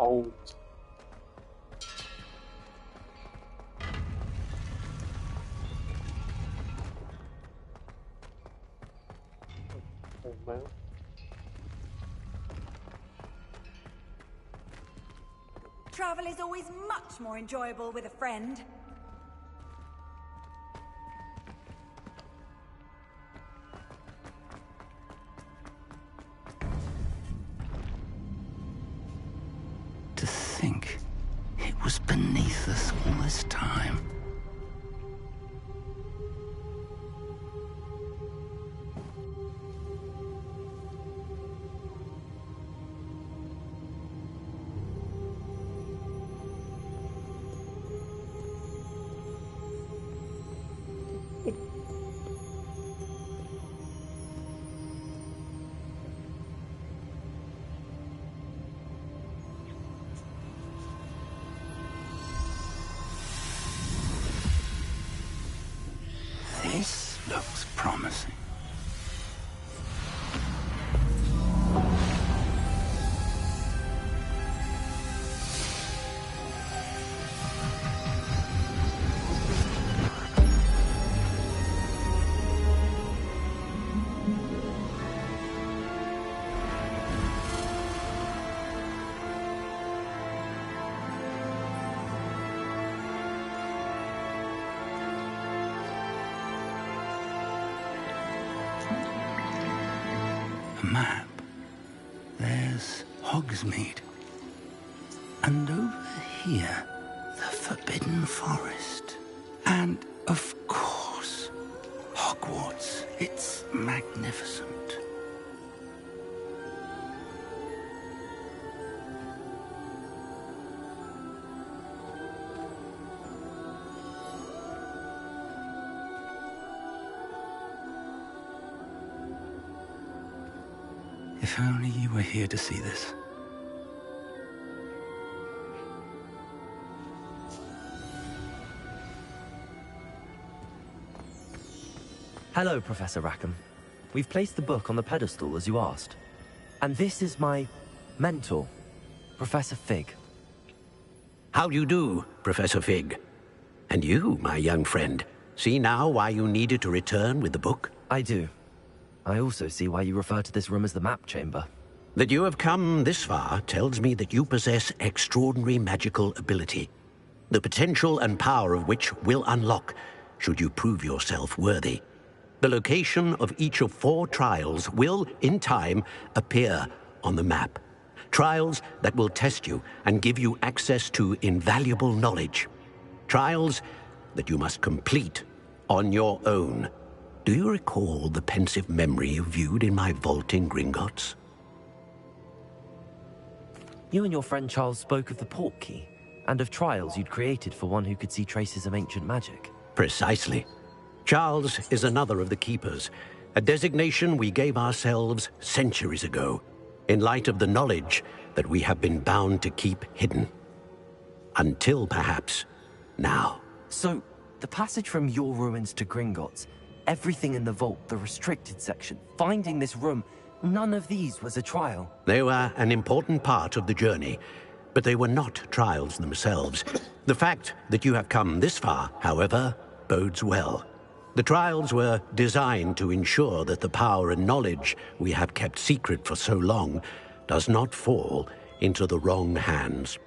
old. Oh, man. Travel is always much more enjoyable with a friend. To think it was beneath us all this time. This looks promising. A map. There's Hogsmeade. And over here, the Forbidden Forest. And, of course, Hogwarts. It's magnificent. If only you were here to see this. Hello, Professor Rackham. We've placed the book on the pedestal as you asked. And this is my mentor, Professor Fig. How do you do, Professor Fig? And you, my young friend, see now why you needed to return with the book? I do. I also see why you refer to this room as the map chamber. That you have come this far tells me that you possess extraordinary magical ability, the potential and power of which will unlock should you prove yourself worthy. The location of each of 4 trials will, in time, appear on the map. Trials that will test you and give you access to invaluable knowledge. Trials that you must complete on your own. Do you recall the pensive memory you viewed in my vault in Gringotts? You and your friend Charles spoke of the portkey, and of trials you'd created for one who could see traces of ancient magic. Precisely. Charles is another of the Keepers, a designation we gave ourselves centuries ago, in light of the knowledge that we have been bound to keep hidden. Until, perhaps, now. So, the passage from your ruins to Gringotts, everything in the vault, the restricted section, finding this room, none of these was a trial. They were an important part of the journey, but they were not trials themselves. The fact that you have come this far, however, bodes well. The trials were designed to ensure that the power and knowledge we have kept secret for so long does not fall into the wrong hands.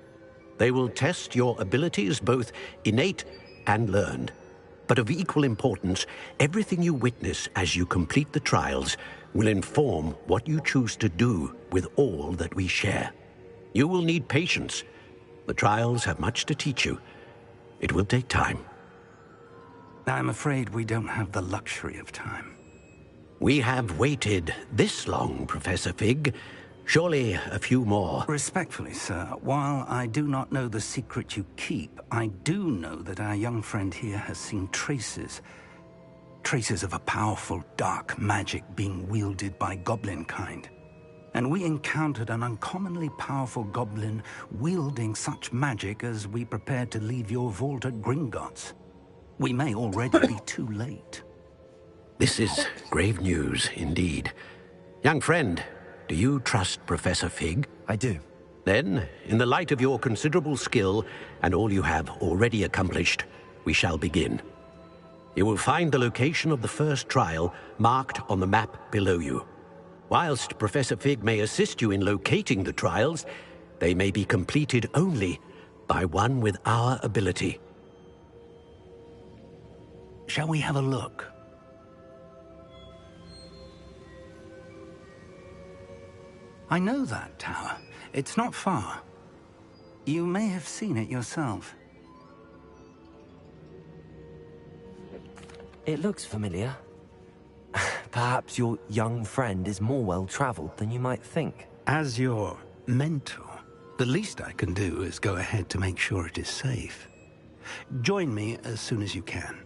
They will test your abilities, both innate and learned. But of equal importance, everything you witness as you complete the trials will inform what you choose to do with all that we share. You will need patience. The trials have much to teach you. It will take time. I'm afraid we don't have the luxury of time. We have waited this long, Professor Fig. Surely a few more. Respectfully, sir, while I do not know the secret you keep, I do know that our young friend here has seen traces. Traces of a powerful dark magic being wielded by goblin kind. And we encountered an uncommonly powerful goblin wielding such magic as we prepared to leave your vault at Gringotts. We may already be too late. This is grave news indeed. Young friend, do you trust Professor Fig? I do. Then, in the light of your considerable skill and all you have already accomplished, we shall begin. You will find the location of the first trial marked on the map below you. Whilst Professor Fig may assist you in locating the trials, they may be completed only by one with our ability. Shall we have a look? I know that tower. It's not far. You may have seen it yourself. It looks familiar. Perhaps your young friend is more well-traveled than you might think. As your mentor, the least I can do is go ahead to make sure it is safe. Join me as soon as you can.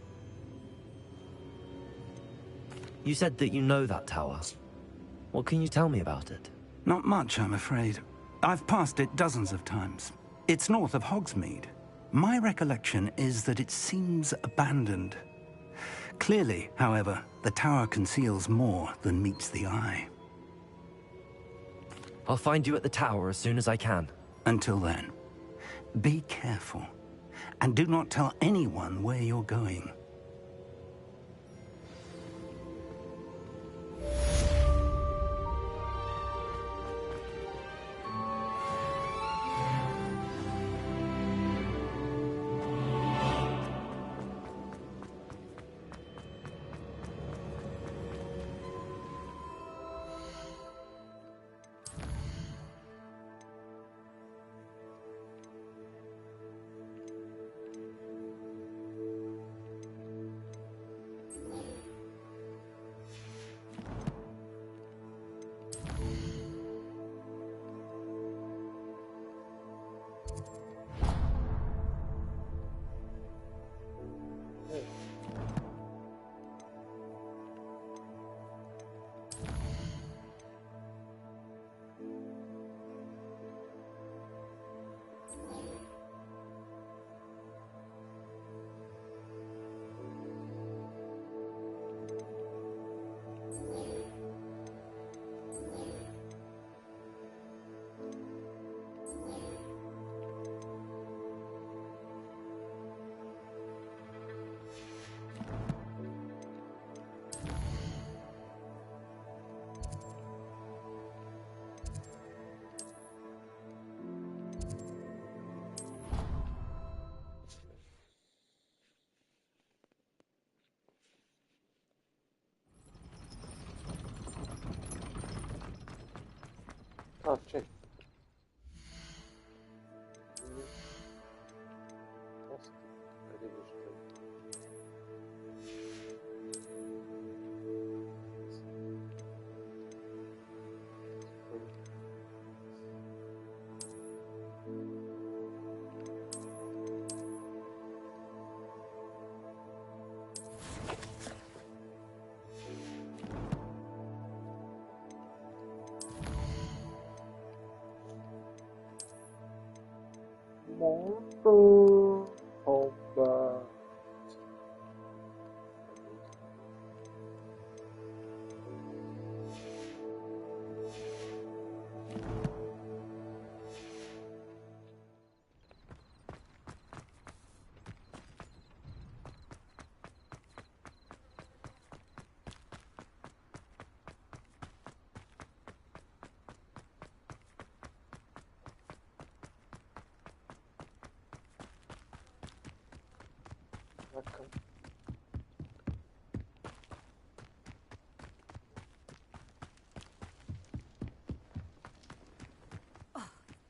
You said that you know that tower. What can you tell me about it? Not much, I'm afraid. I've passed it dozens of times. It's north of Hogsmeade. My recollection is that it seems abandoned. Clearly, however, the tower conceals more than meets the eye. I'll find you at the tower as soon as I can. Until then, be careful, and do not tell anyone where you're going. Ah, check. Monster Hogwarts.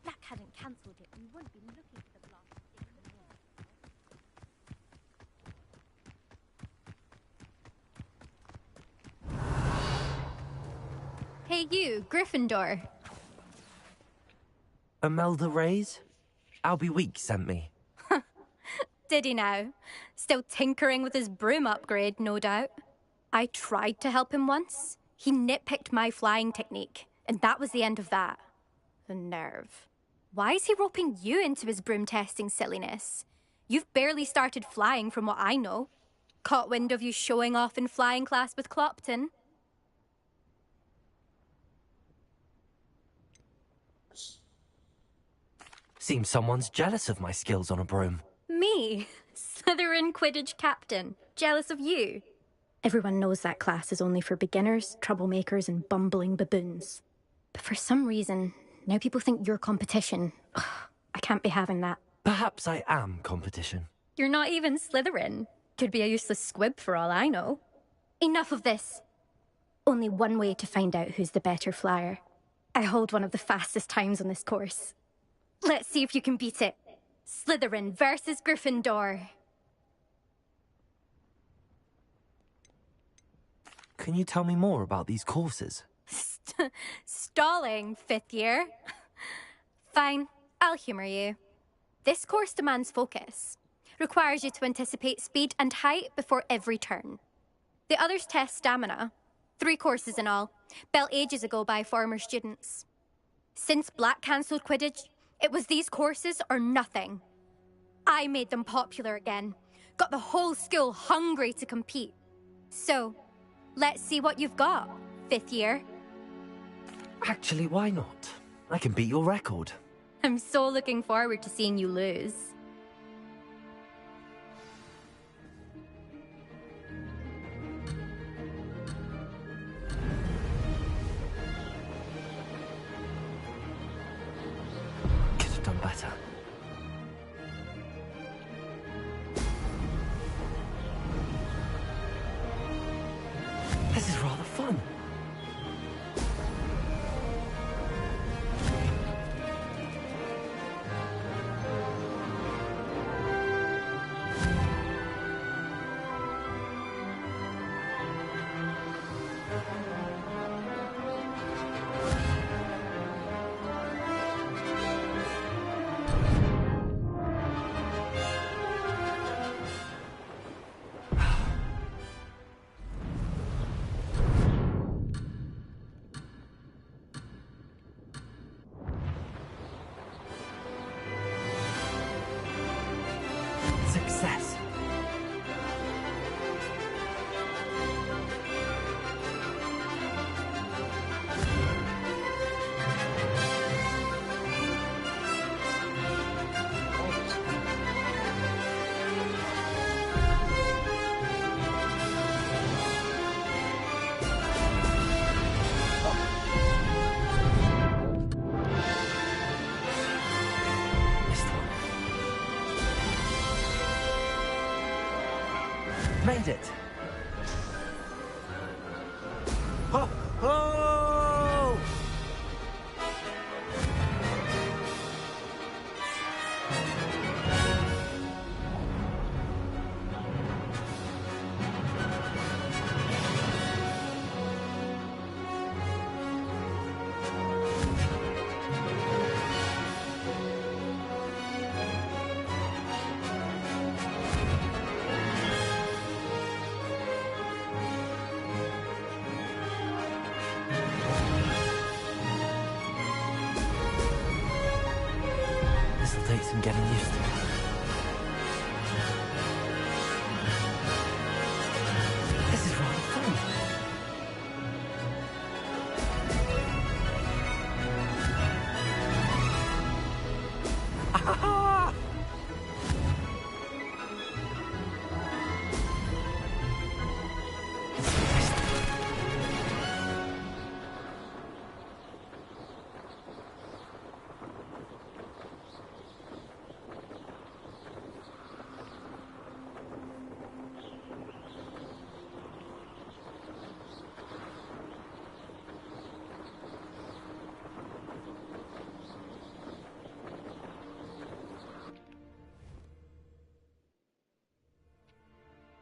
Black hadn't cancelled it, we wouldn't be looking for the blast anymore. Hey you, Gryffindor. Imelda Reyes? Albie Week sent me. Did he now? Still tinkering with his broom upgrade, no doubt. I tried to help him once. He nitpicked my flying technique, and that was the end of that. The nerve. Why is he roping you into his broom testing silliness? You've barely started flying from what I know. Caught wind of you showing off in flying class with Clopton. Seems someone's jealous of my skills on a broom. Me? Slytherin Quidditch captain. Jealous of you? Everyone knows that class is only for beginners, troublemakers, and bumbling baboons. But for some reason, now people think you're competition. Ugh, I can't be having that. Perhaps I am competition. You're not even Slytherin. Could be a useless squib for all I know. Enough of this. Only one way to find out who's the better flyer. I hold one of the fastest times on this course. Let's see if you can beat it. Slytherin versus Gryffindor. Can you tell me more about these courses? Stalling, 5th year. Fine, I'll humour you. This course demands focus. Requires you to anticipate speed and height before every turn. The others test stamina. 3 courses in all, built ages ago by former students. Since Black cancelled Quidditch, it was these courses or nothing. I made them popular again. Got the whole school hungry to compete. So, let's see what you've got, 5th year. Actually, why not? I can beat your record. I'm so looking forward to seeing you lose. Could have done better. This is rather fun. Success. Made it. Ho, ho! This'll take some getting used to. This is rather fun. Ah!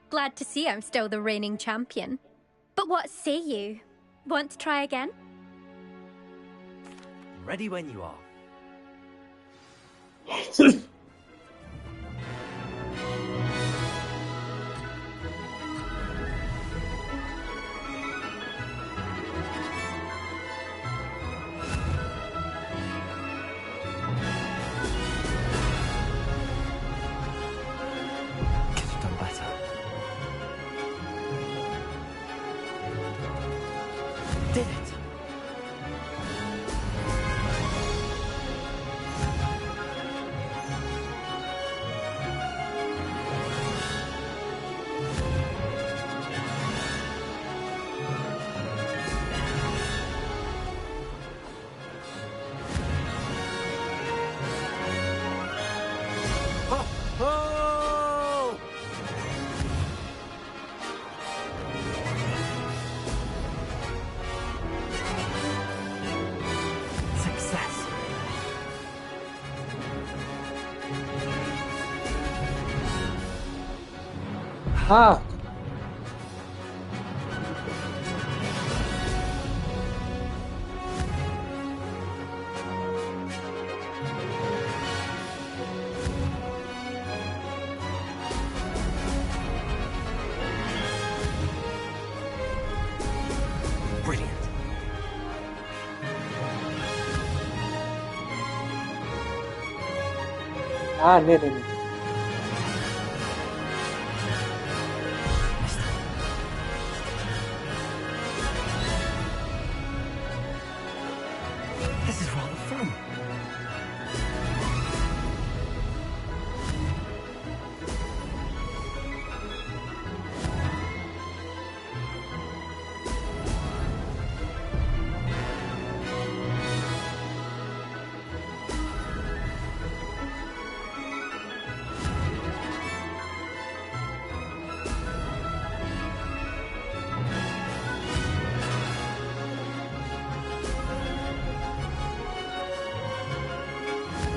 Glad to see I'm still the reigning champion. But what say you? Want to try again? Ready when you are. Could have done better. Did it? Ah! Brilliant. Ah, nee, nee, nee. This is rather fun.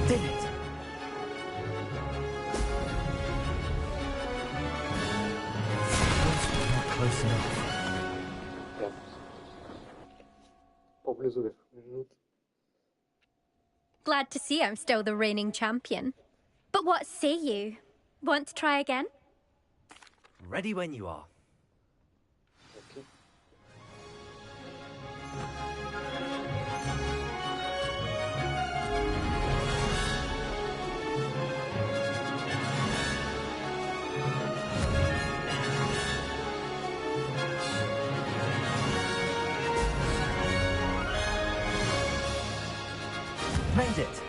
Did it. Not close enough. Ja. Poblizu jest minut. Glad to see I'm still the reigning champion. But what say you? Want to try again? Ready when you are. Okay. Made it.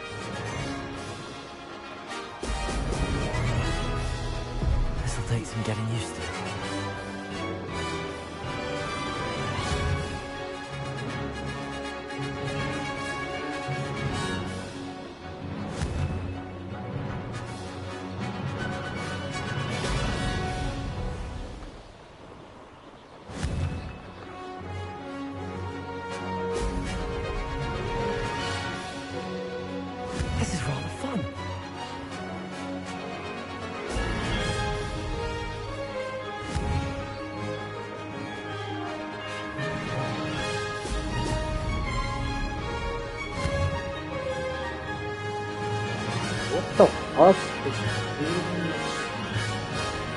This'll take some getting used to. This is rather fun. What the fuck?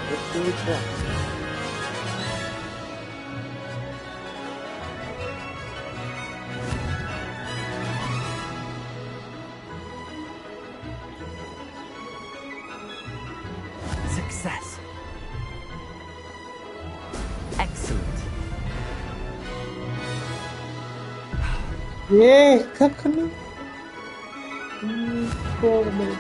What is that? Success. Excellent. Nie, как она? Форма.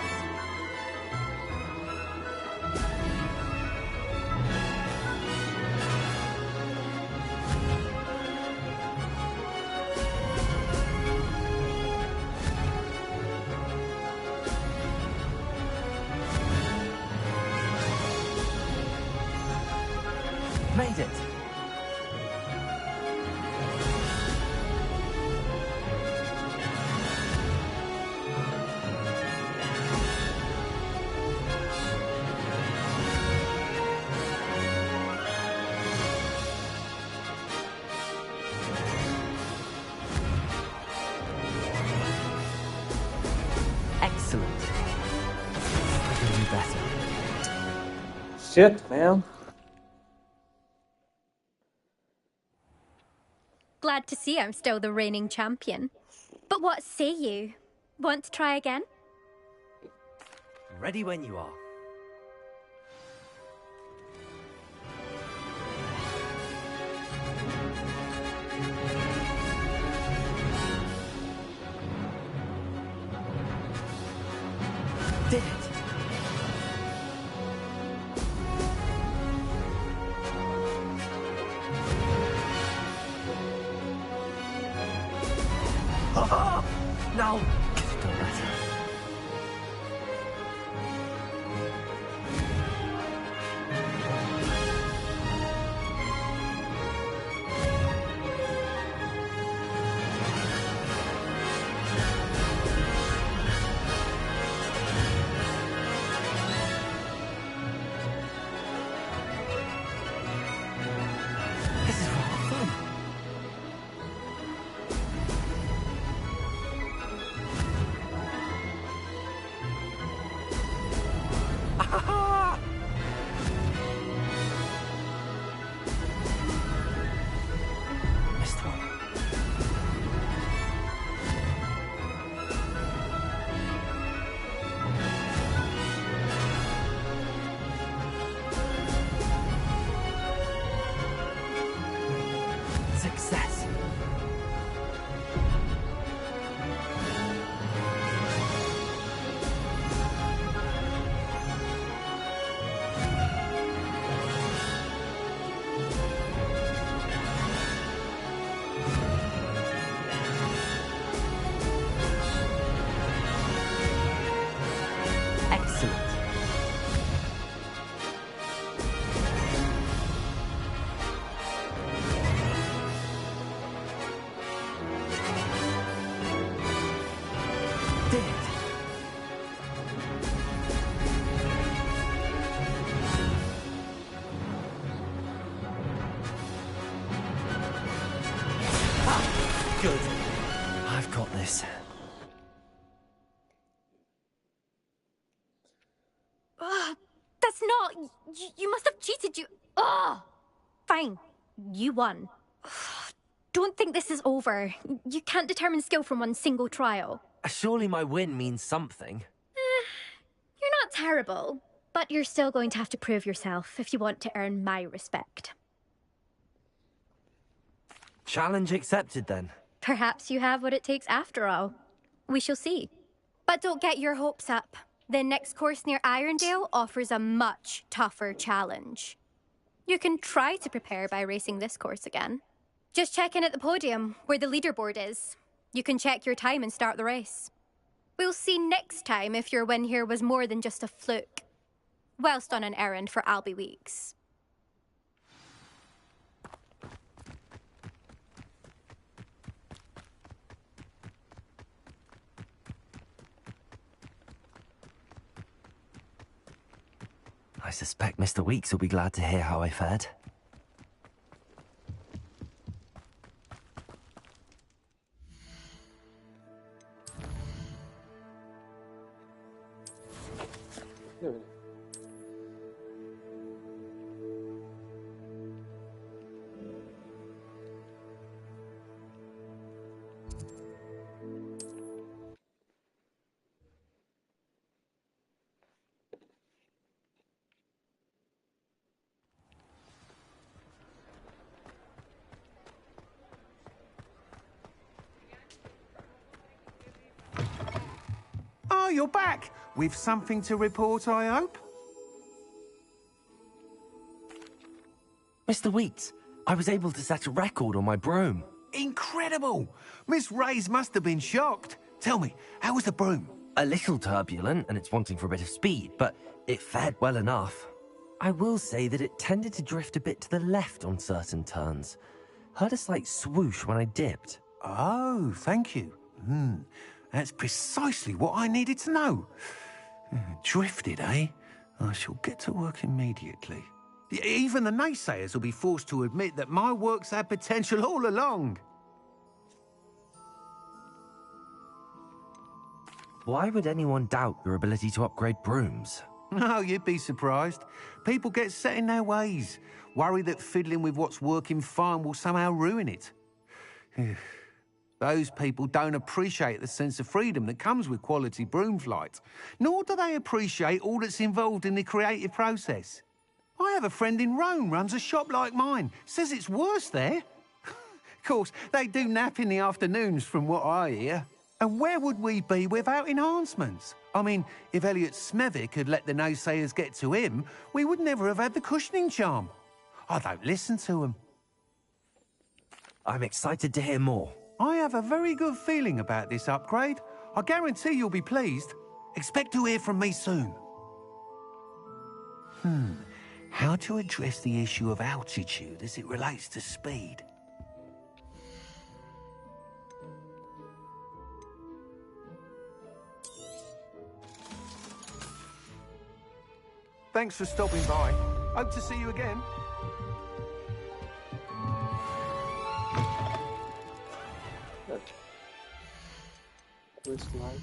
Made it. Excellent. I can do better. Shit, man. Glad to see I'm still the reigning champion. But what say you? Want to try again? Ready when you are. Did it. No! Could've done better. Success. Excellent. Did it. Ah, good. I've got this. That's not. You must have cheated. Fine. You won. Don't think this is over. You can't determine skill from one single trial. Surely my win means something. You're not terrible, but you're still going to have to prove yourself if you want to earn my respect. Challenge accepted then. Perhaps you have what it takes after all. We shall see. But don't get your hopes up. The next course near Irondale offers a much tougher challenge. You can try to prepare by racing this course again. Just check in at the podium, where the leaderboard is. You can check your time and start the race. We'll see next time if your win here was more than just a fluke. Whilst on an errand for Albie Weeks. I suspect Mr. Weeks will be glad to hear how I fared. There it is. Oh, you're back! With something to report, I hope? Mr. Weeks, I was able to set a record on my broom. Incredible! Miss Reyes must have been shocked. Tell me, how was the broom? A little turbulent, and it's wanting for a bit of speed, but it fared well enough. I will say that it tended to drift a bit to the left on certain turns. Heard a slight swoosh when I dipped. Oh, thank you. That's precisely what I needed to know. Drifted, eh? I shall get to work immediately. Even the naysayers will be forced to admit that my work's had potential all along. Why would anyone doubt your ability to upgrade brooms? No, you'd be surprised. People get set in their ways, worry that fiddling with what's working fine will somehow ruin it. Those people don't appreciate the sense of freedom that comes with quality broom flight, nor do they appreciate all that's involved in the creative process. I have a friend in Rome runs a shop like mine, says it's worse there. Of course, they do nap in the afternoons from what I hear. And where would we be without enhancements? I mean, if Elliot Smethwick had let the naysayers get to him, we would never have had the cushioning charm. I don't listen to them. I'm excited to hear more. I have a very good feeling about this upgrade. I guarantee you'll be pleased. Expect to hear from me soon. How to address the issue of altitude as it relates to speed? Thanks for stopping by. Hope to see you again. First light.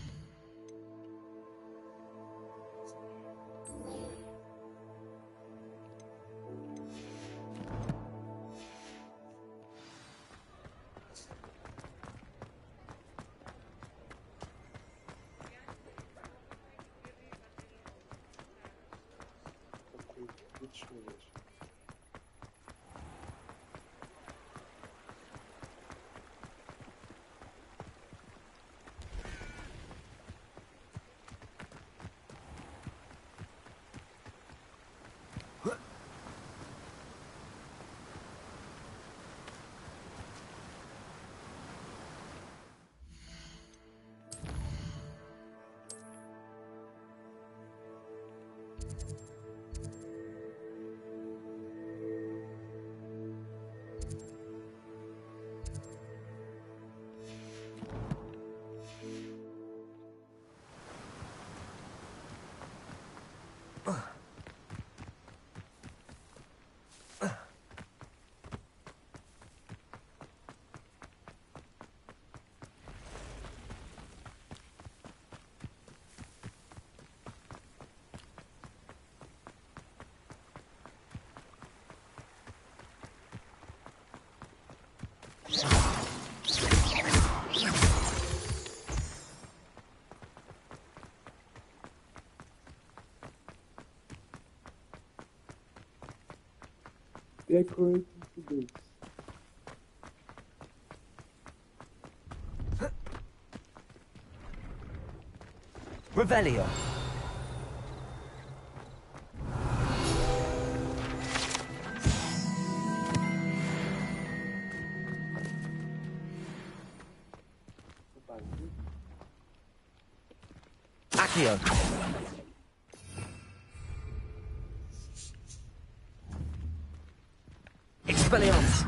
Which one is? Decorating the boots. Revelio. Accio. Expelliarmus.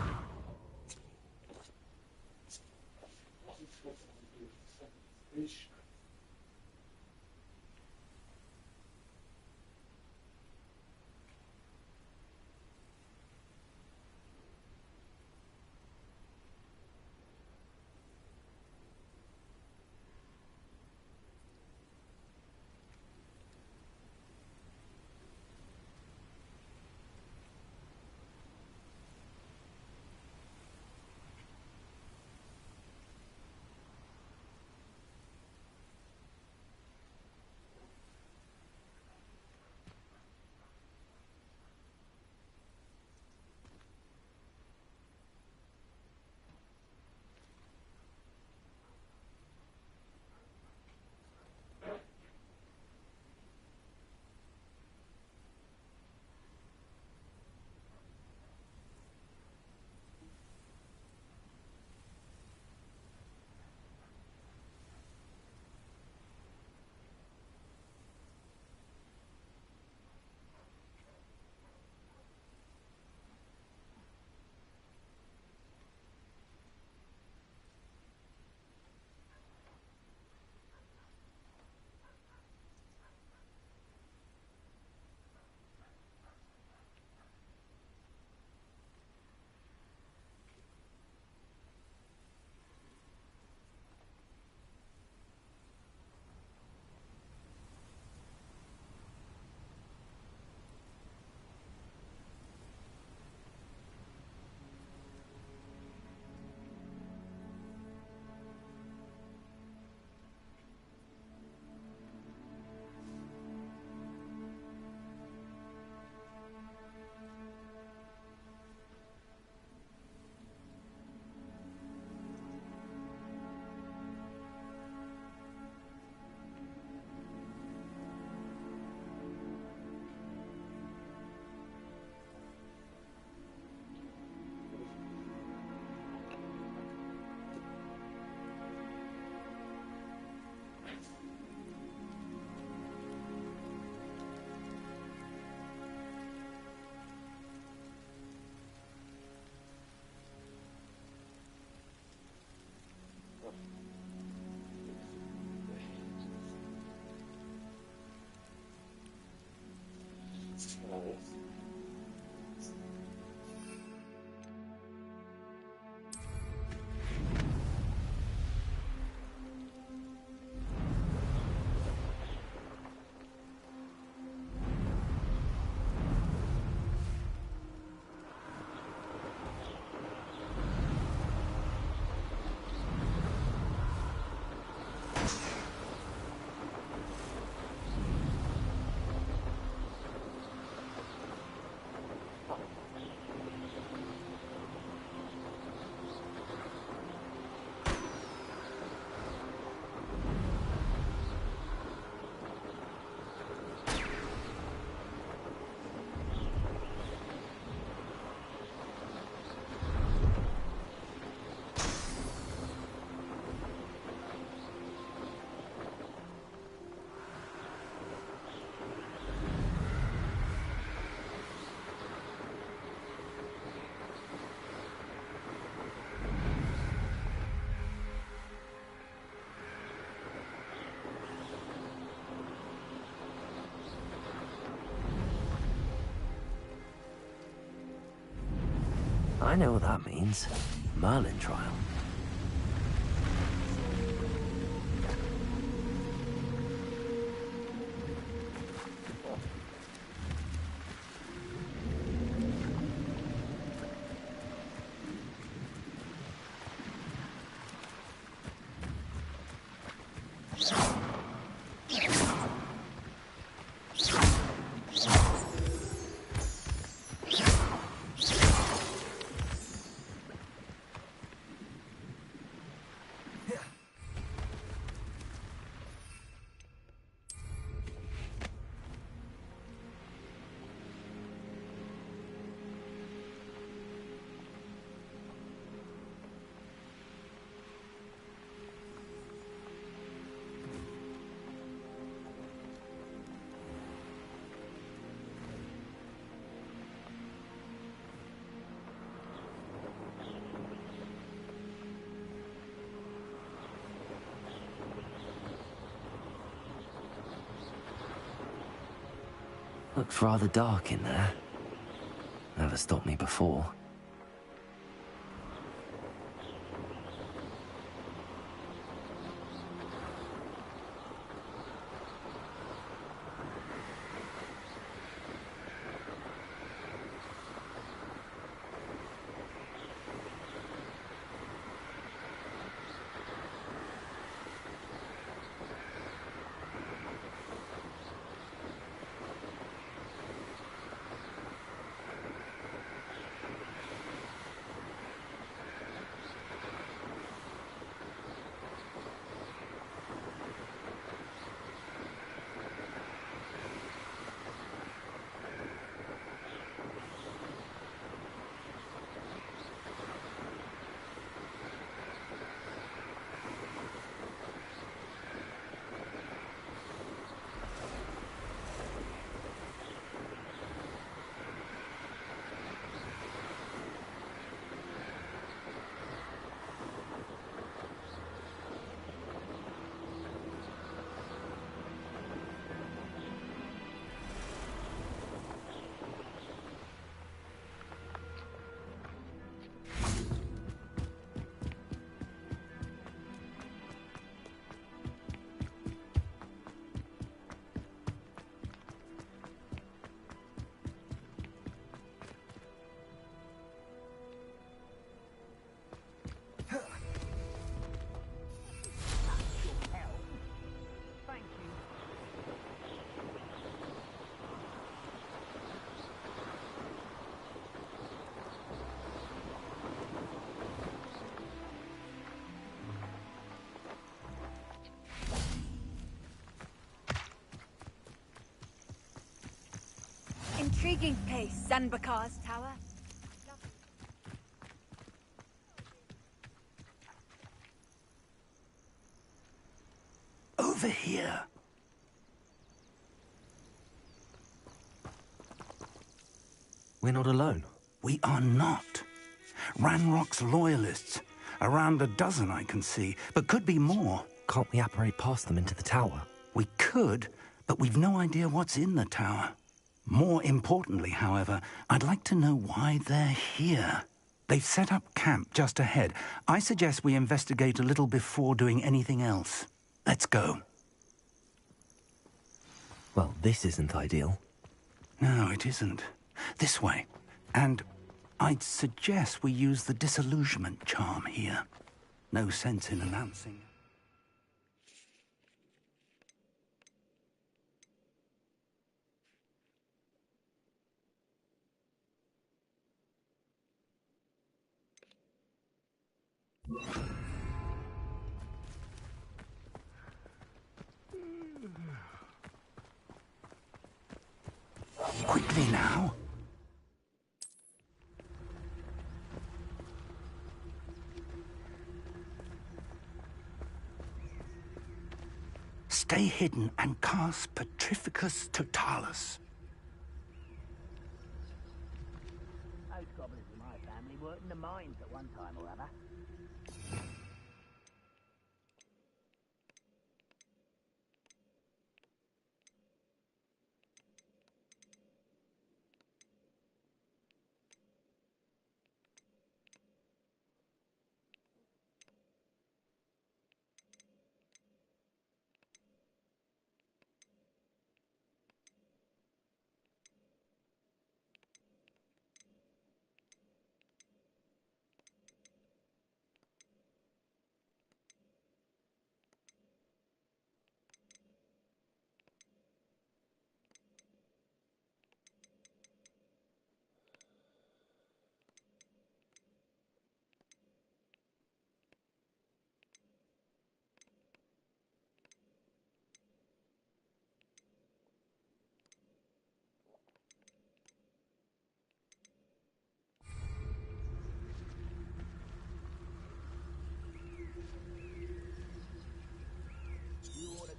I know what that means. Merlin trial. Looks rather dark in there. Never stopped me before. Intriguing place, Zanbakar's tower. Over here. We're not alone. We are not. Ranrock's loyalists. Around a dozen I can see, but could be more. Can't we apparate past them into the tower? We could, but we've no idea what's in the tower. More importantly, however, I'd like to know why they're here. They've set up camp just ahead. I suggest we investigate a little before doing anything else. Let's go. Well, this isn't ideal. No, it isn't. This way. And I'd suggest we use the disillusionment charm here. No sense in announcing. Quickly now. Stay hidden and cast Petrificus Totalis. Those goblins in my family worked in the mines at one time or other.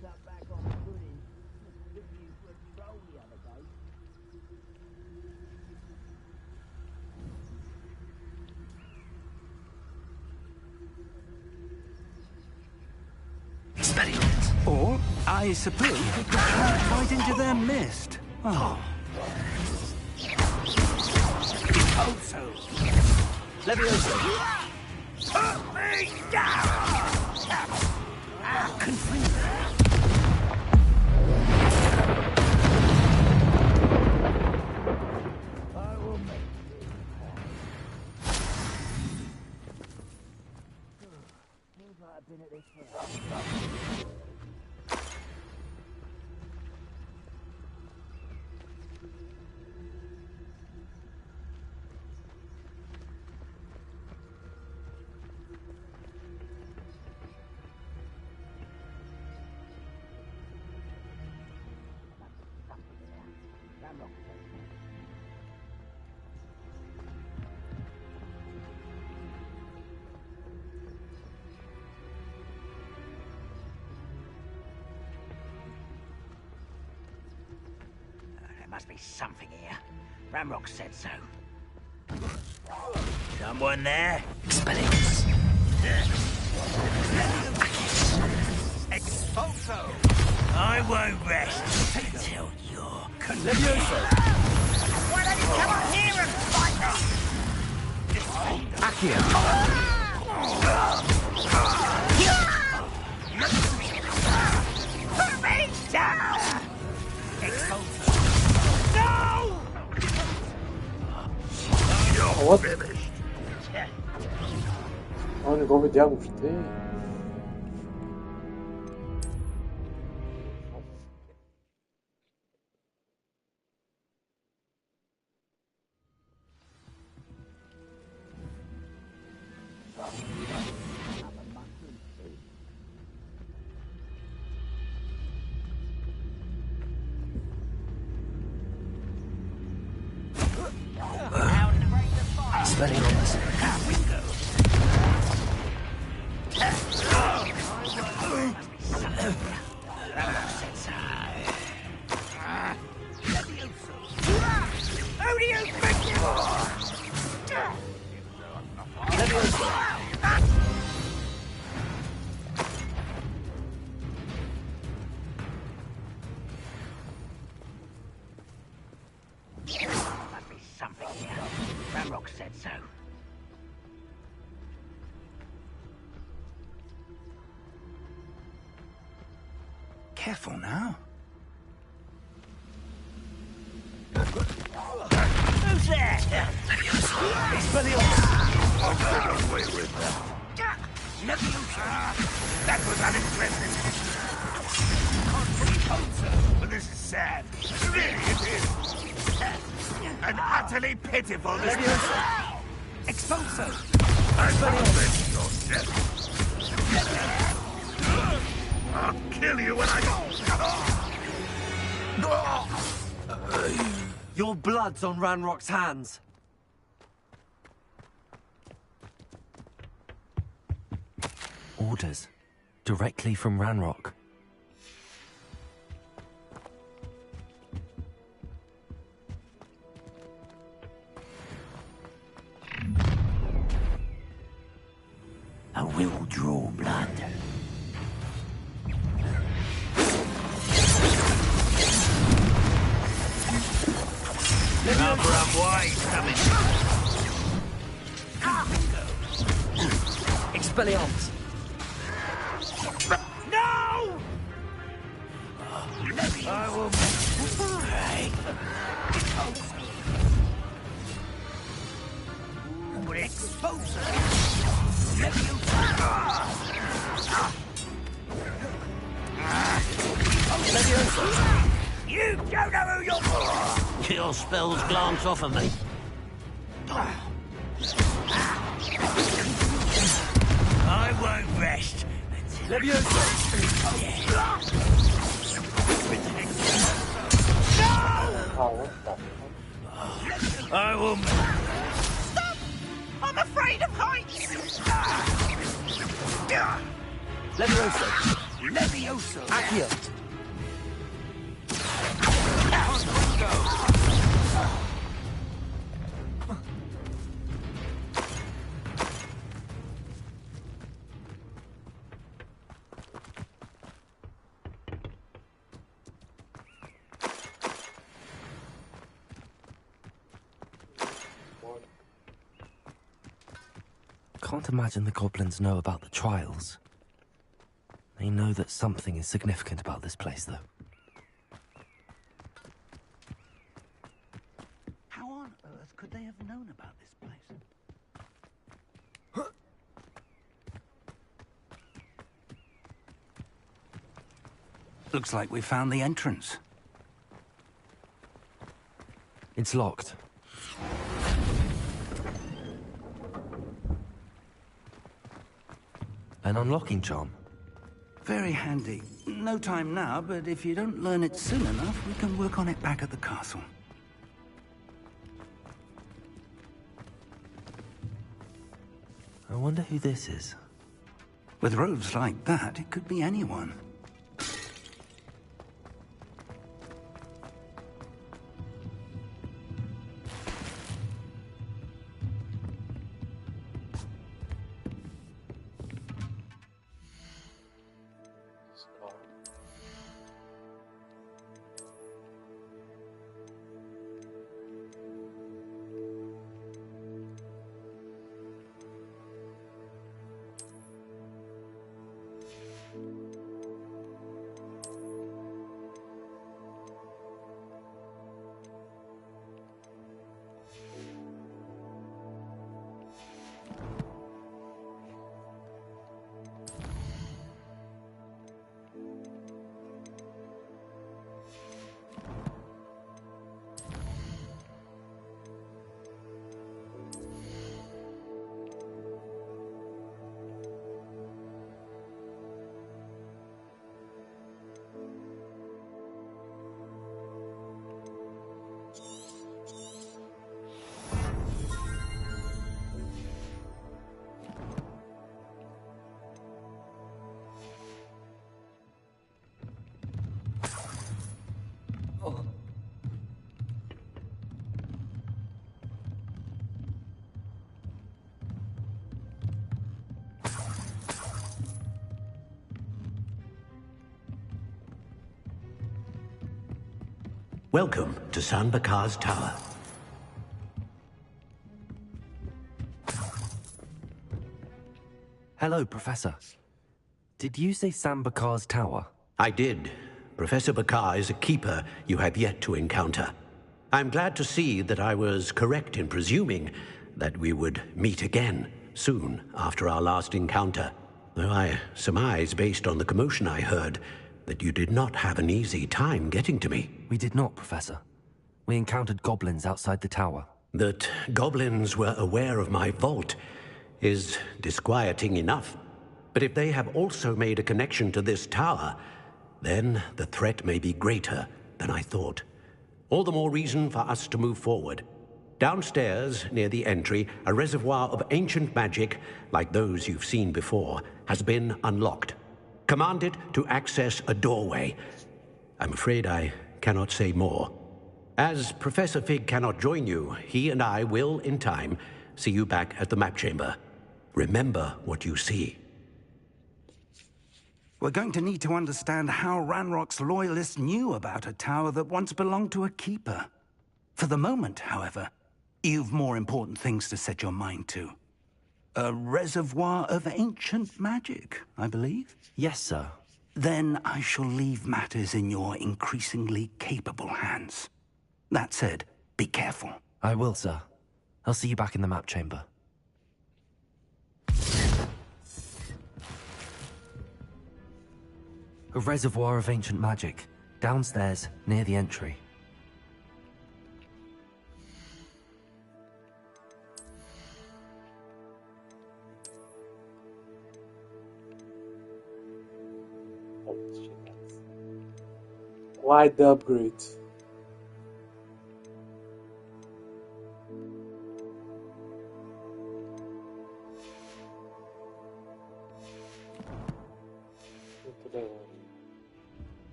Cut back on the pudding. Took you for a stroll the other day. Or, I suppose we could climb right into their mist. Oh, Expulso! Levioso! Put me down! I will make you. Feels like I've been at this for There must be something here. Ramrock said so. Someone there? Expelliarmus! Expulso! I won't rest until you're Levioso! Why don't you come up here and fight me? Accio! Put me down! Expulso! No! You're what? finished. 아니 너 왜 내 하고 싶대? Expelliarmus! Who do you think you are? Must be something here. Ramrock said so. Careful now. Who's there? I'll get away with that. That was unimpressive. But this is sad. Really, it is. And utterly pitiful. This Expulso! I'll kill you when Your blood's on Ranrock's hands. Orders. Directly from Ranrock. I will draw blood. Number of wise coming. Expelliarmus! No! I will make expose You don't know who you're for! Your spells glance off of me. I won't rest until... I will... Stop! I'm afraid of heights! Levioso! Levioso! Accio! Can't imagine the goblins know about the trials. They know that something is significant about this place, though. How on earth could they have known about this place? Looks like we found the entrance. It's locked. An unlocking charm. Very handy. No time now, but if you don't learn it soon enough, we can work on it back at the castle. I wonder who this is. With robes like that, it could be anyone. Welcome to San Bakar's Tower. Hello, Professor. Did you say Sam Bakar's tower? I did. Professor Bakar is a keeper you have yet to encounter. I'm glad to see that I was correct in presuming that we would meet again soon after our last encounter. Though I surmise, based on the commotion I heard, that you did not have an easy time getting to me. We did not, Professor. We encountered goblins outside the tower. That goblins were aware of my vault is disquieting enough. But if they have also made a connection to this tower, then the threat may be greater than I thought. All the more reason for us to move forward. Downstairs, near the entry, a reservoir of ancient magic, like those you've seen before, has been unlocked. Command it to access a doorway. I'm afraid I cannot say more. As Professor Fig cannot join you, he and I will, in time, see you back at the map chamber. Remember what you see. We're going to need to understand how Ranrock's loyalists knew about a tower that once belonged to a keeper. For the moment, however, you've more important things to set your mind to. A reservoir of ancient magic, I believe? Yes, sir. Then I shall leave matters in your increasingly capable hands. That said, be careful. I will, sir. I'll see you back in the map chamber. A reservoir of ancient magic, downstairs, near the entry. Quite the upgrade.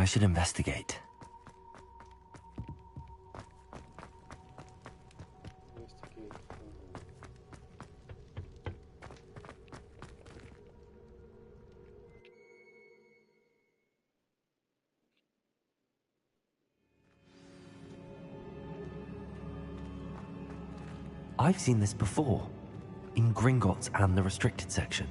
I should investigate. Investigate. I've seen this before, in Gringotts and the restricted section.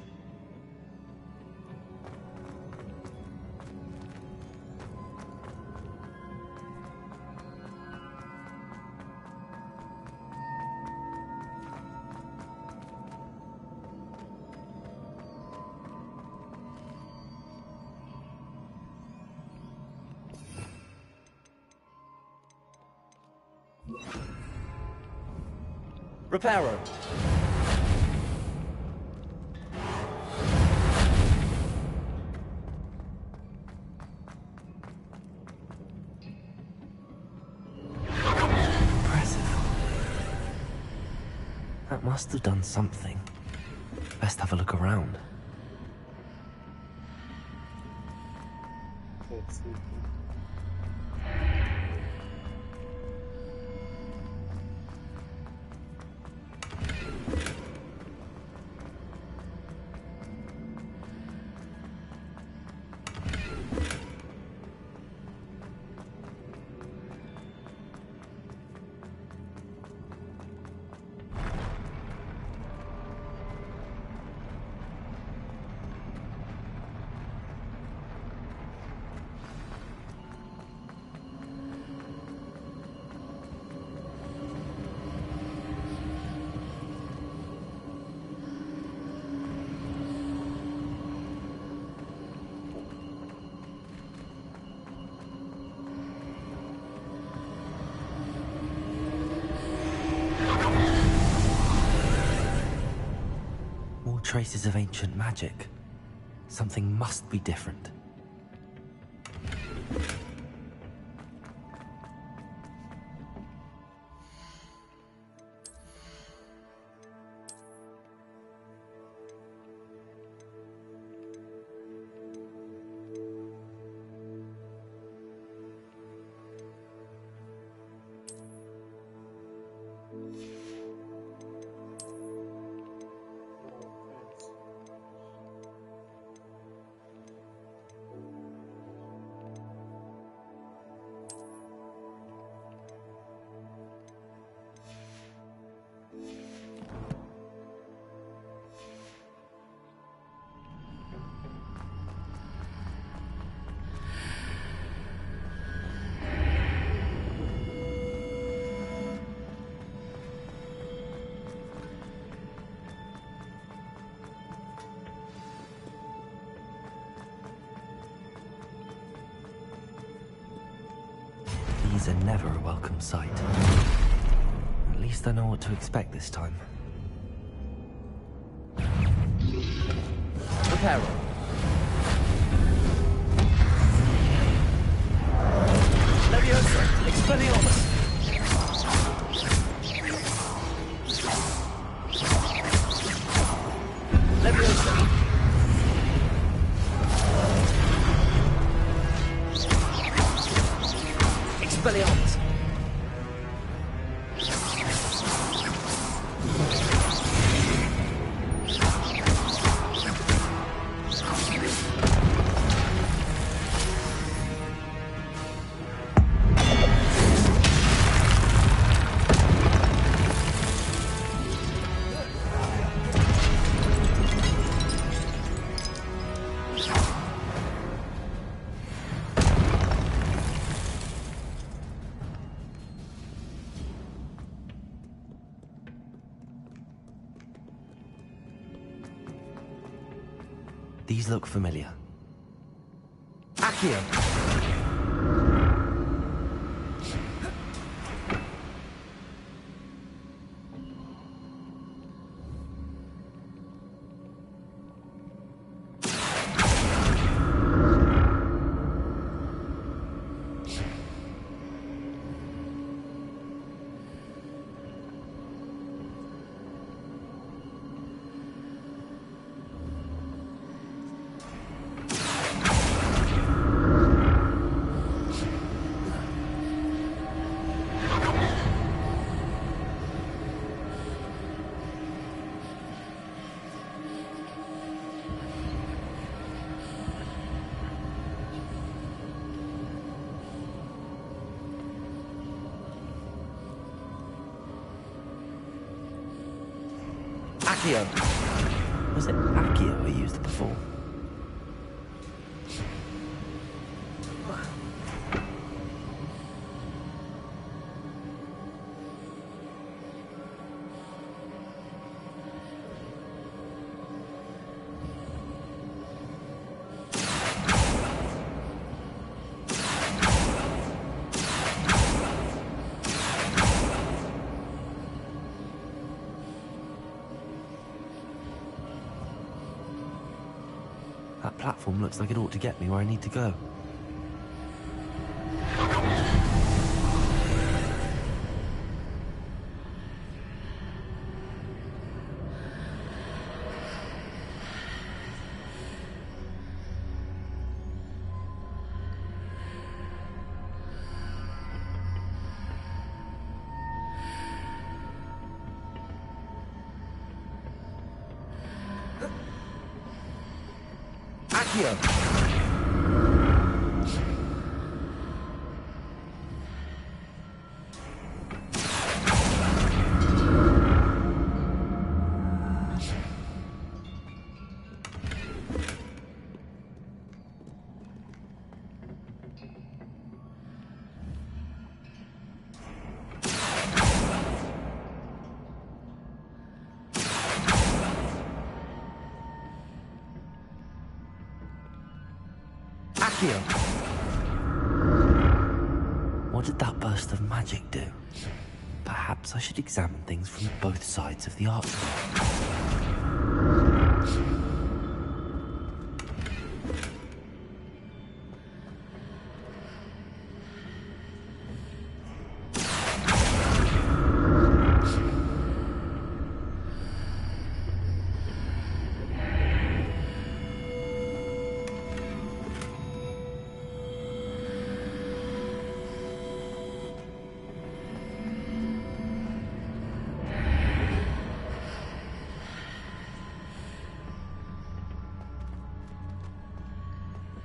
Reparo. Impressive. That must have done something. Best have a look around. Let's see. More traces of ancient magic. Something must be different. These are never a welcome sight. At least I know what to expect this time. Reparo. Leviosa. Expelliarmus. Leviosa. Expelliarmus. These look familiar. Accio. Accio. Was it Accio I used before? That platform looks like it ought to get me where I need to go. Accio. Accio. What did that burst of magic do? Perhaps I should examine things from both sides of the archway.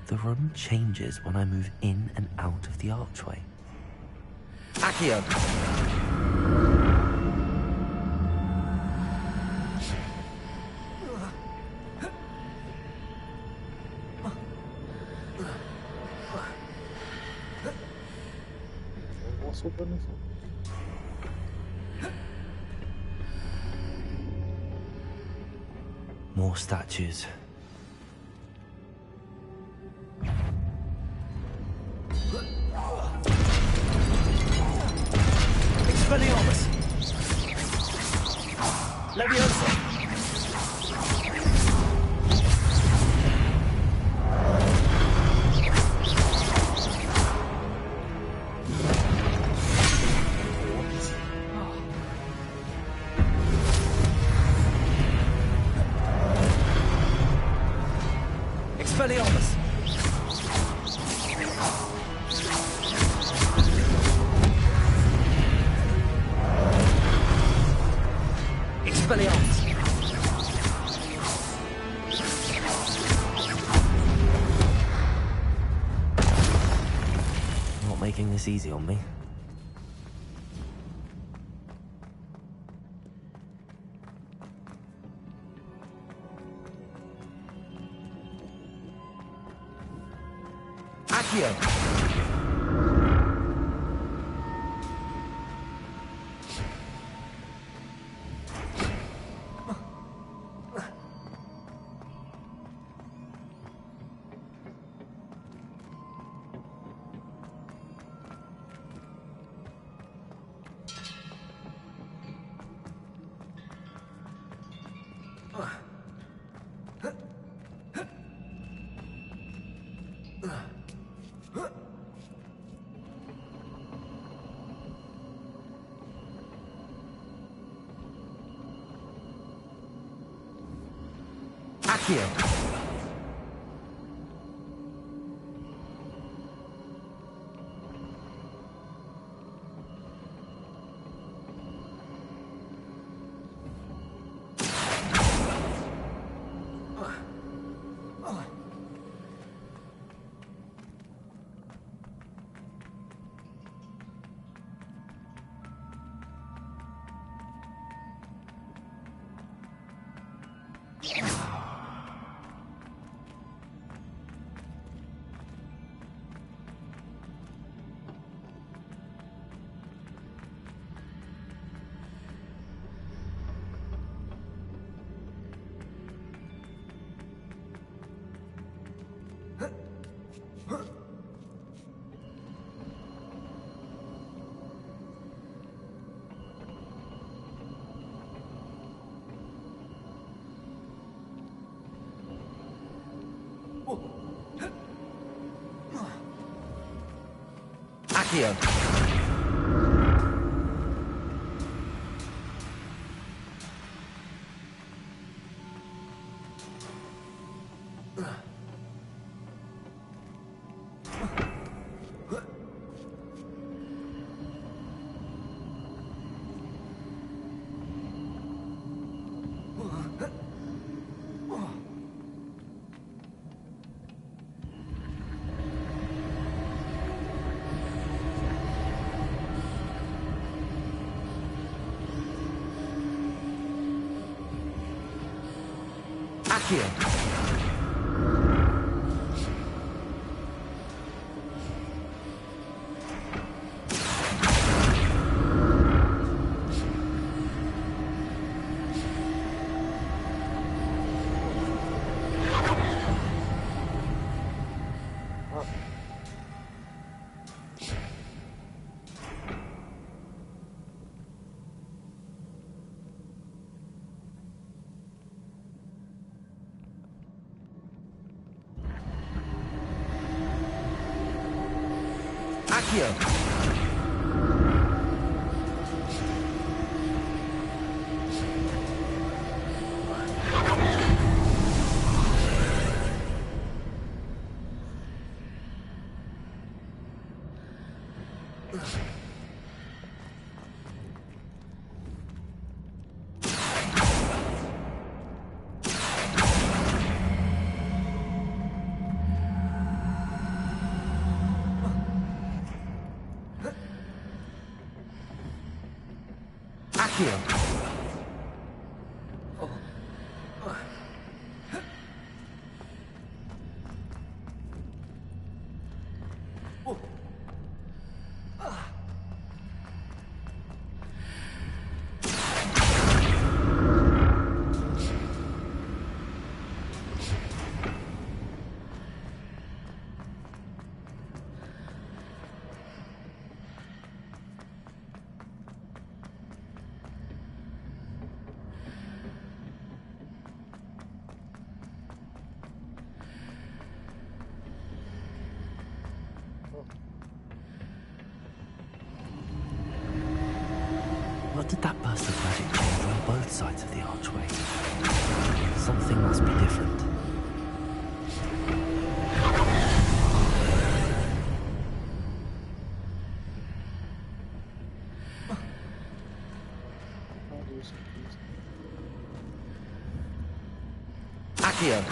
The room changes when I move in and out of the archway. Accio. What's up in More statues. Expelliarmus. Leviosa. Expelliarmus. Expelliarmus. Not making this easy on me. Accio. Accio. Accio. Accio. Accio. Accio. What did that burst of magic change on both sides of the archway? Something must be different. Accio.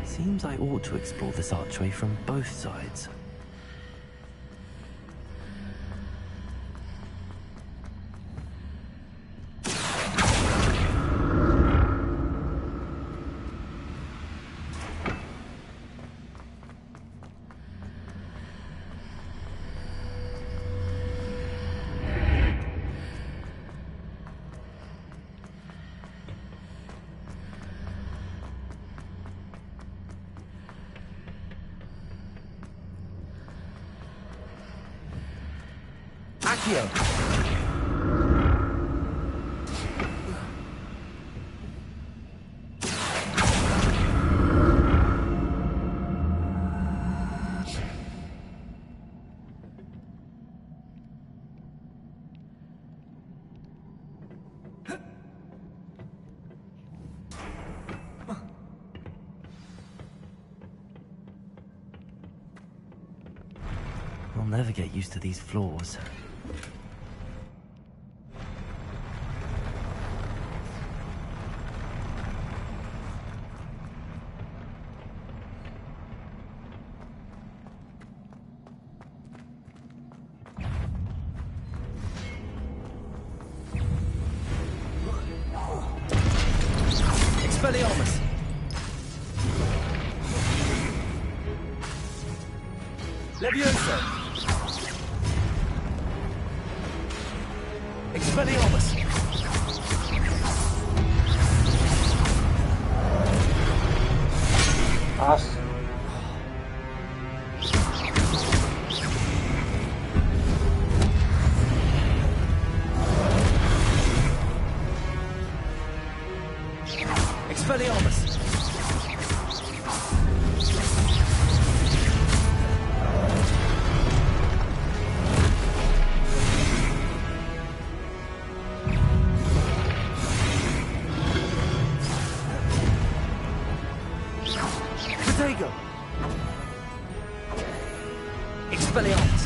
Seems I ought to explore this archway from both sides. Accio. I'll never get used to these floors. Levioso! Expelliarmus! Nossa. Expelliarmus! Protego! Expelliarmus!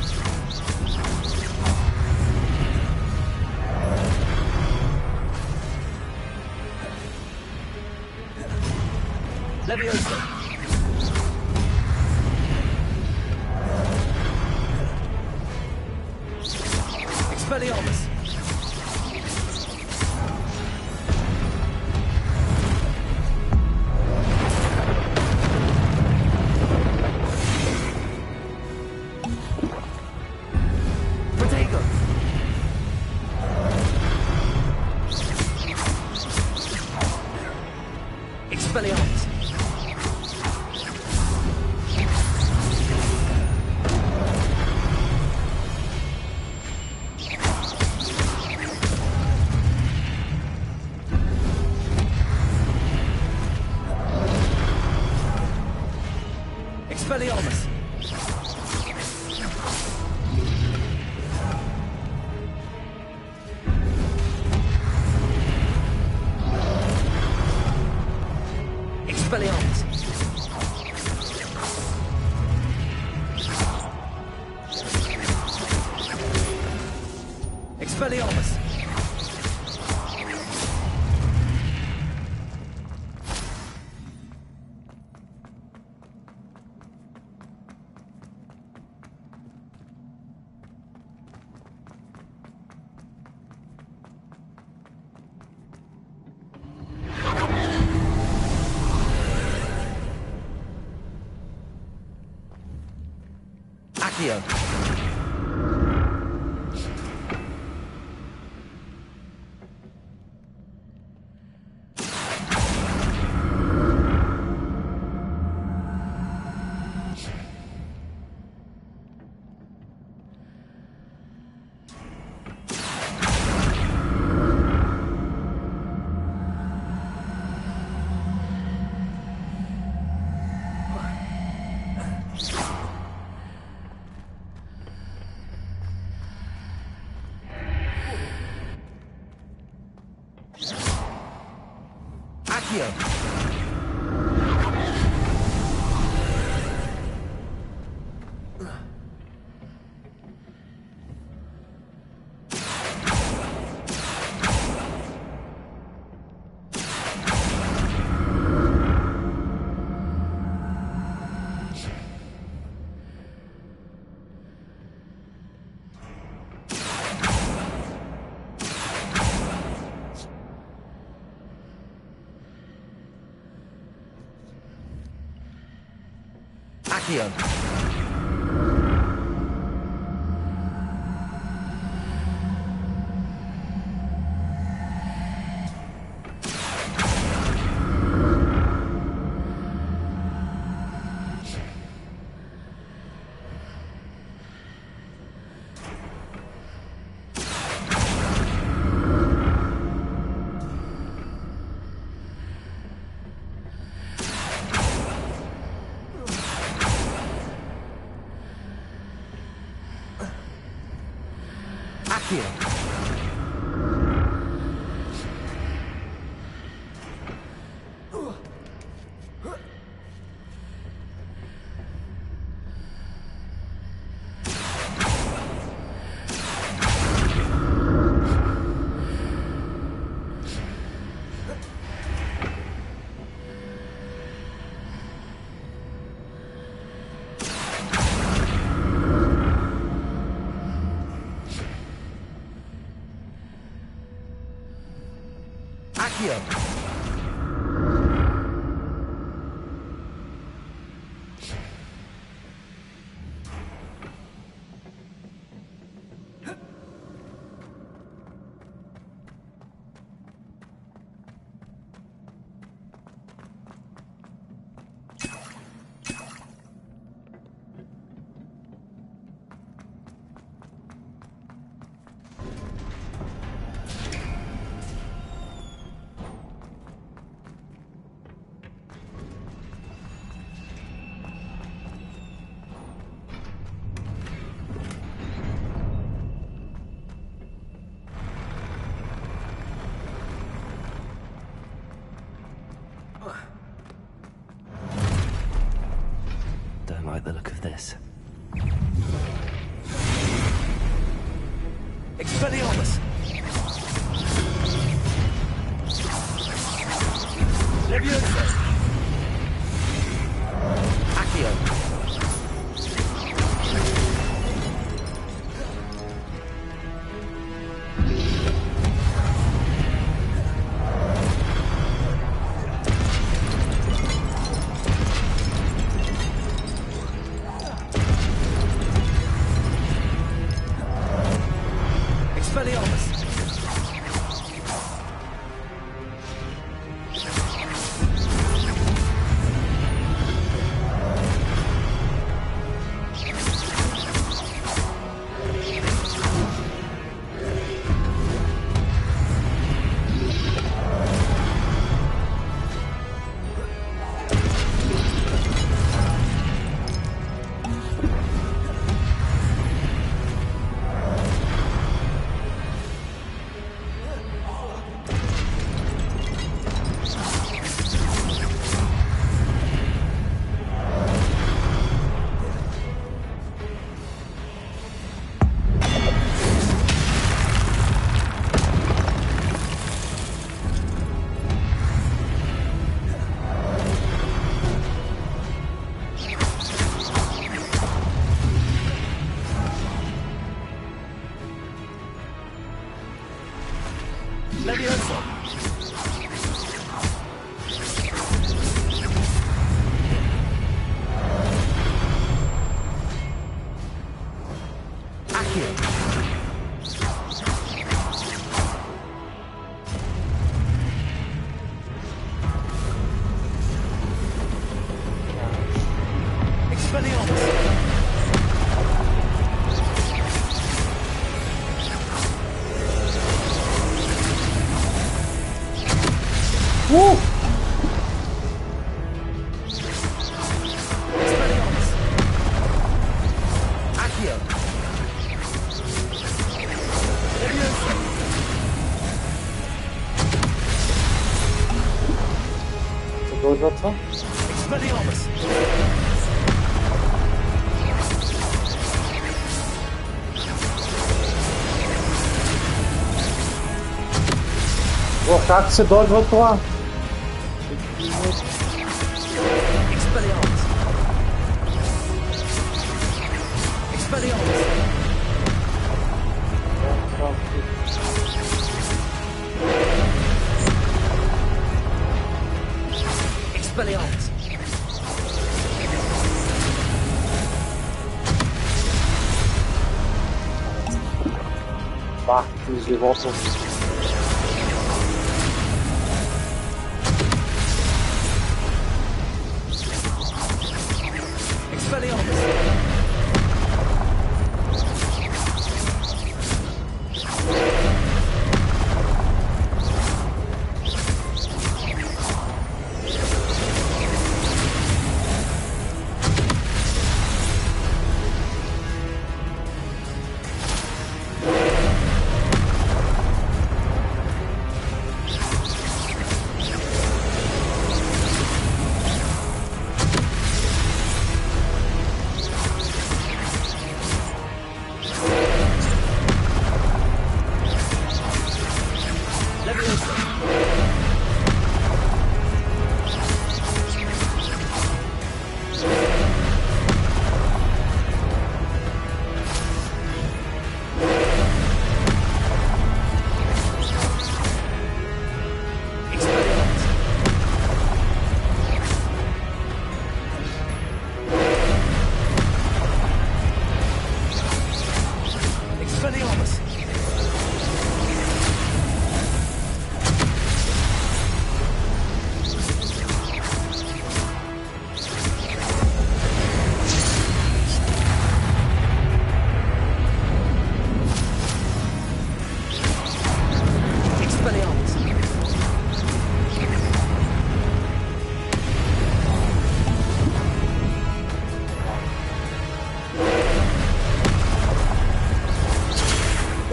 Levioso! Expelliarmus! Protego! Expelliarmus! Expelliarmus! Expelliarmus! Expelliarmus! Accio! Accio! Accio! Accio! Accio! Expelliarmus! Leviosa! Accio! Expelliarmus! Leviosa! Accio! Expelliarmus! Woo! Expelliarmus! Accio! Leviosa! Co było za co? Expelliarmus! Pô, как se dói do outro lado? Expelliarmus! Expelliarmus! Expelliarmus! Pá, fiz de volta. Expelliarmus!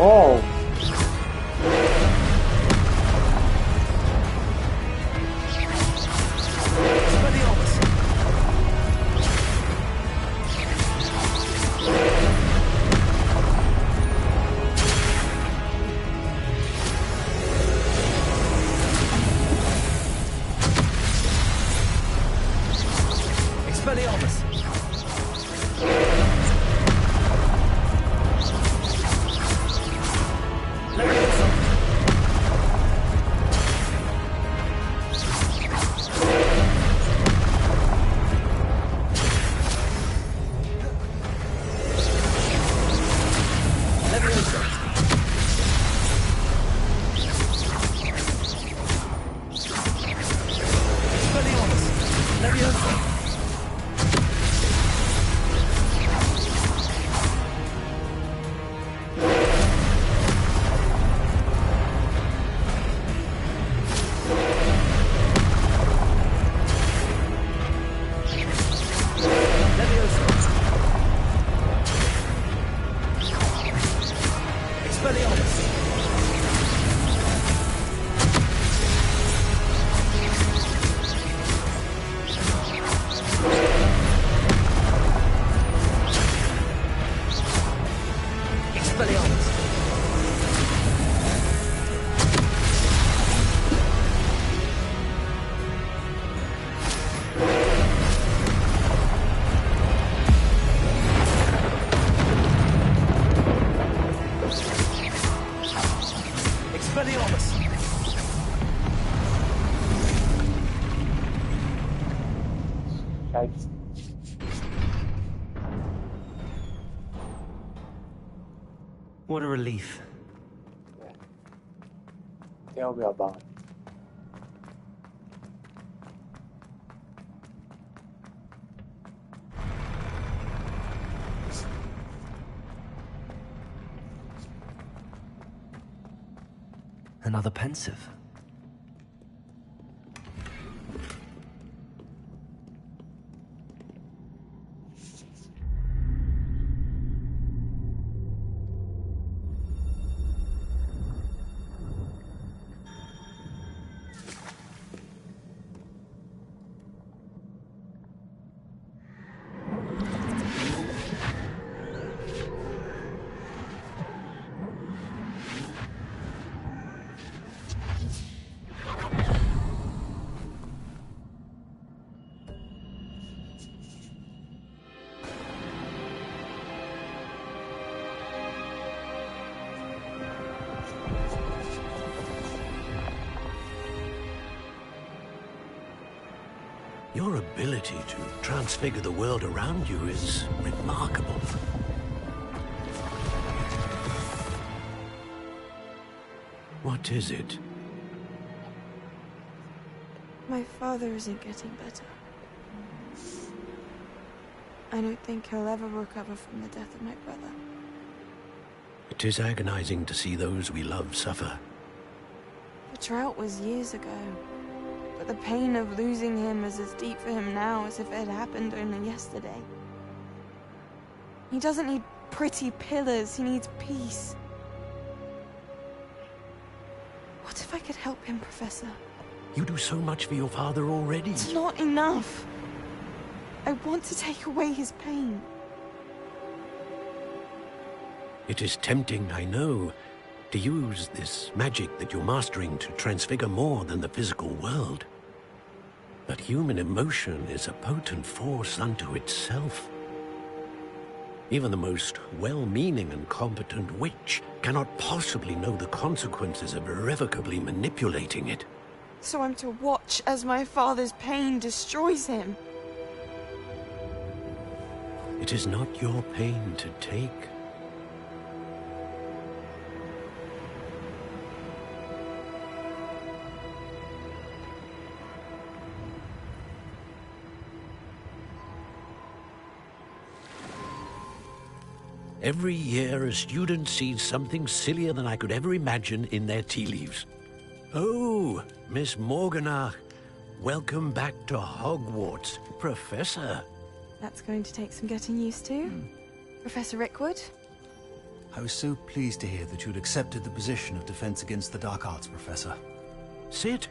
Oh! Expelliarmus! Expelliarmus! Yikes. What a relief. Yeah. Tell me about it. Another pensive. Your ability to transfigure the world around you is remarkable. What is it? My father isn't getting better. I don't think he'll ever recover from the death of my brother. It is agonizing to see those we love suffer. The drought was years ago, but the pain of losing him is as deep for him now as if it had happened only yesterday. He doesn't need pretty pillars, he needs peace. What if I could help him, Professor? You do so much for your father already. It's not enough. I want to take away his pain. It is tempting, I know, to use this magic that you're mastering to transfigure more than the physical world. But human emotion is a potent force unto itself. Even the most well-meaning and competent witch cannot possibly know the consequences of irrevocably manipulating it. So I'm to watch as my father's pain destroys him. It is not your pain to take. Every year, a student sees something sillier than I could ever imagine in their tea leaves. Oh, Miss Morganach, welcome back to Hogwarts, Professor. That's going to take some getting used to. Professor Rickwood? I was so pleased to hear that you'd accepted the position of Defense Against the Dark Arts, Professor. Sit,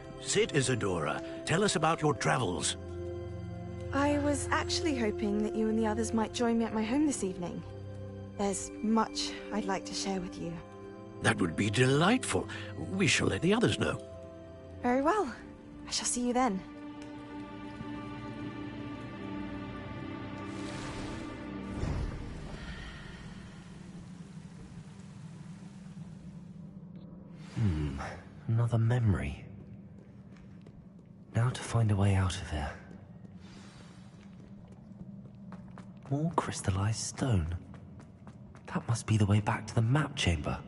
Isadora. Tell us about your travels. I was actually hoping that you and the others might join me at my home this evening. There's much I'd like to share with you. That would be delightful. We shall let the others know. Very well. I shall see you then. Another memory. Now to find a way out of here. More crystallized stone. That must be the way back to the map chamber.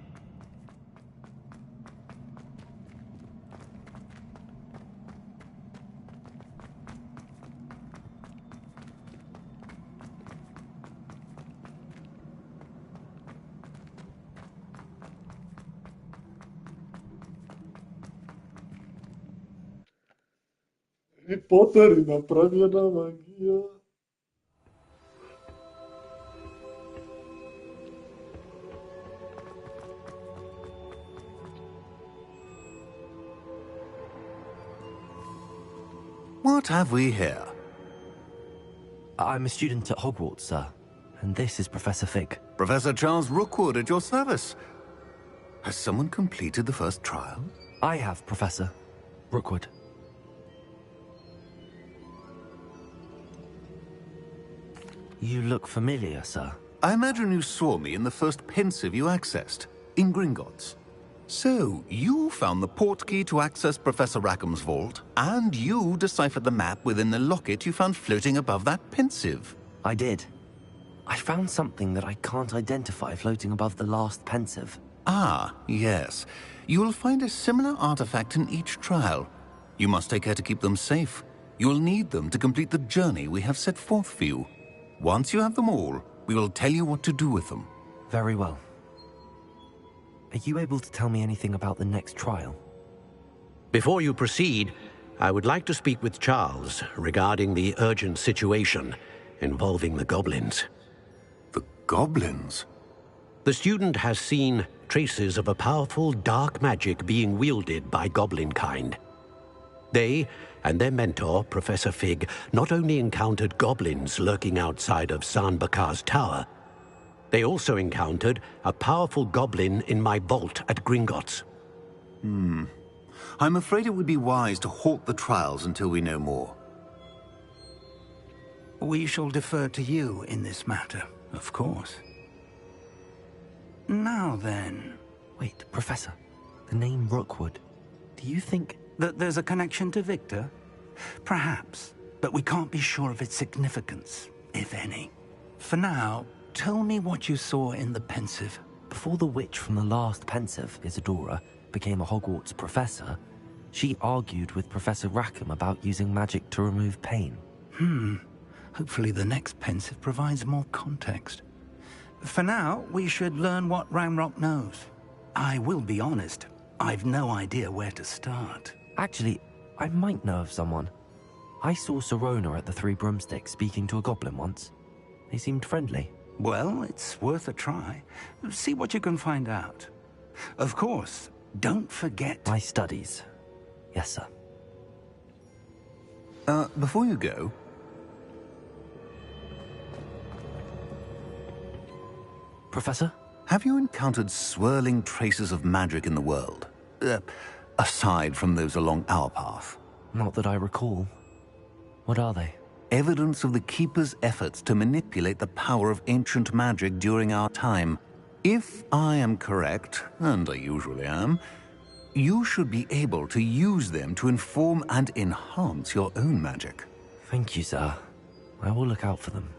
Harry Potter i naprawiona magia. What have we here? I'm a student at Hogwarts, sir. And this is Professor Fig. Professor Charles Rookwood at your service. Has someone completed the first trial? I have, Professor Rookwood. You look familiar, sir. I imagine you saw me in the first pensive you accessed, in Gringotts. So, you found the portkey to access Professor Rackham's vault, and you deciphered the map within the locket you found floating above that pensive. I did. I found something that I can't identify floating above the last pensive. Ah, yes. You will find a similar artifact in each trial. You must take care to keep them safe. You will need them to complete the journey we have set forth for you. Once you have them all, we will tell you what to do with them. Very well. Are you able to tell me anything about the next trial? Before you proceed, I would like to speak with Charles regarding the urgent situation involving the goblins. The goblins? The student has seen traces of a powerful dark magic being wielded by goblin kind. They and their mentor, Professor Fig, not only encountered goblins lurking outside of San Bakar's tower, they also encountered a powerful goblin in my vault at Gringotts. I'm afraid it would be wise to halt the trials until we know more. We shall defer to you in this matter, of course. Now then... Wait, Professor. The name Rookwood. Do you think... that there's a connection to Victor? Perhaps, but we can't be sure of its significance, if any. For now, tell me what you saw in the pensive. Before the witch from the last pensive, Isadora, became a Hogwarts professor, she argued with Professor Rackham about using magic to remove pain. Hopefully the next pensive provides more context. For now, we should learn what Ramrock knows. I will be honest, I've no idea where to start. Actually, I might know of someone. I saw Serona at the Three Broomsticks speaking to a goblin once. They seemed friendly. Well, it's worth a try. See what you can find out. Of course, don't forget... My studies. Yes, sir. Before you go... Professor? Have you encountered swirling traces of magic in the world? Aside from those along our path? Not that I recall. What are they? Evidence of the Keeper's efforts to manipulate the power of ancient magic during our time. If I am correct, and I usually am, you should be able to use them to inform and enhance your own magic. Thank you, sir. I will look out for them.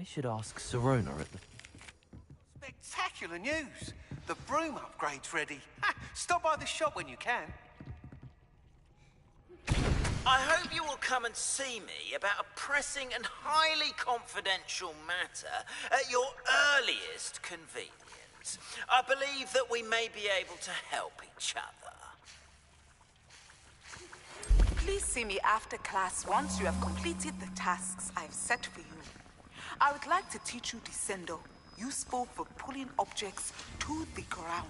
I should ask Serona at the... Spectacular news! The broom upgrade's ready. Ha, stop by the shop when you can. I hope you will come and see me about a pressing and highly confidential matter at your earliest convenience. I believe that we may be able to help each other. Please see me after class once you have completed the tasks I've set for you. I would like to teach you Descendo, useful for pulling objects to the ground.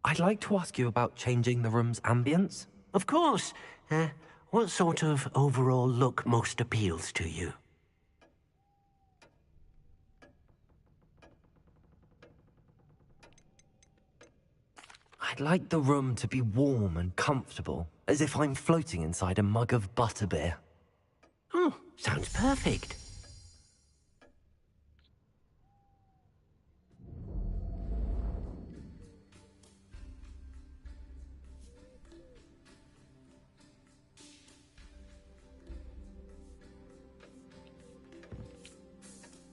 I'd like to ask you about changing the room's ambience. Of course. What sort of overall look most appeals to you? I'd like the room to be warm and comfortable, as if I'm floating inside a mug of butterbeer. Oh, sounds perfect.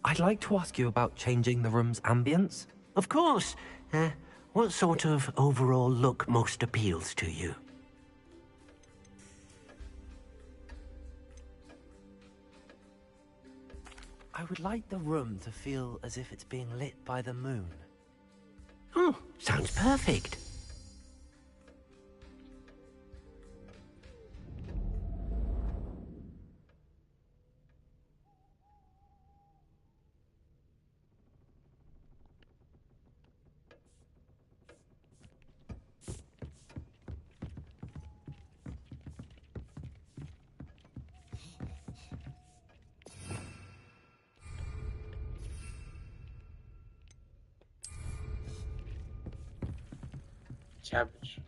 I'd like to ask you about changing the room's ambience. Of course. What sort of overall look most appeals to you? I would like the room to feel as if it's being lit by the moon. Oh, sounds perfect. Cabbage.